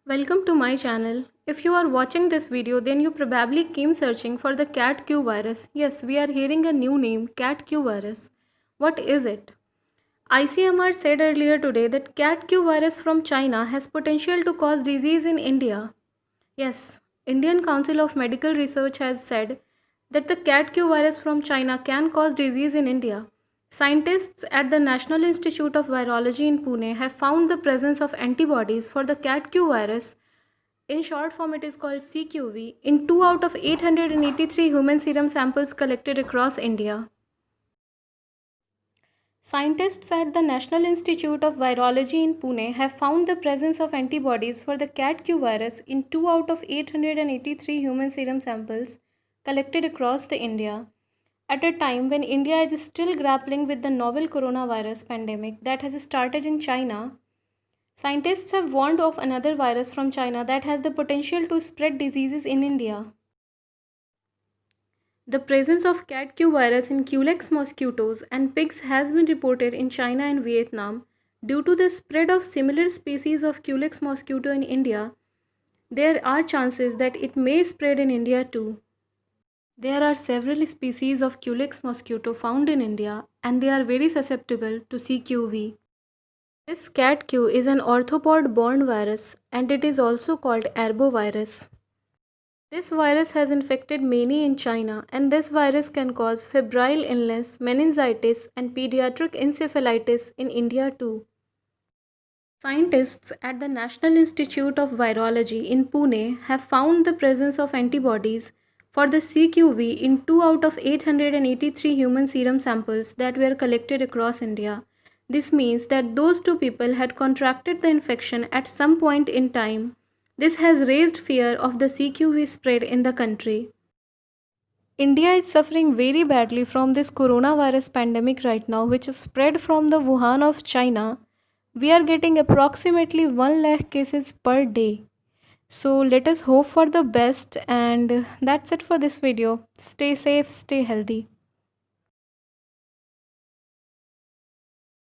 Welcome to my channel. If you are watching this video, then you probably came searching for the CAT-Q virus. Yes, we are hearing a new name, CAT-Q virus. What is it? ICMR said earlier today that CAT-Q virus from China has potential to cause disease in India. Yes, Indian Council of Medical Research has said that the CAT-Q virus from China can cause disease in India. Scientists at the National Institute of Virology in Pune have found the presence of antibodies for the CAT-Q virus, in short form it is called CQV, in 2 out of 883 human serum samples collected across India. Scientists at the National Institute of Virology in Pune have found the presence of antibodies for the CAT-Q virus in 2 out of 883 human serum samples collected across the India. At a time when India is still grappling with the novel coronavirus pandemic that has started in China, scientists have warned of another virus from China that has the potential to spread diseases in India. The presence of cat-Q virus in Culex mosquitoes and pigs has been reported in China and Vietnam. Due to the spread of similar species of Culex mosquito in India, there are chances that it may spread in India too. There are several species of Culex mosquito found in India and they are very susceptible to CQV. This cat-Q is an arthropod-borne virus and it is also called arbovirus. This virus has infected many in China, and this virus can cause febrile illness, meningitis, and pediatric encephalitis in India too. Scientists at the National Institute of Virology in Pune have found the presence of antibodies for the CQV in 2 out of 883 human serum samples that were collected across India. This means that those two people had contracted the infection at some point in time. This has raised fear of the CQV spread in the country. India is suffering very badly from this coronavirus pandemic right now, which is spread from the Wuhan of China. We are getting approximately 1 lakh cases per day. So let us hope for the best, and that's it for this video. Stay safe, stay healthy.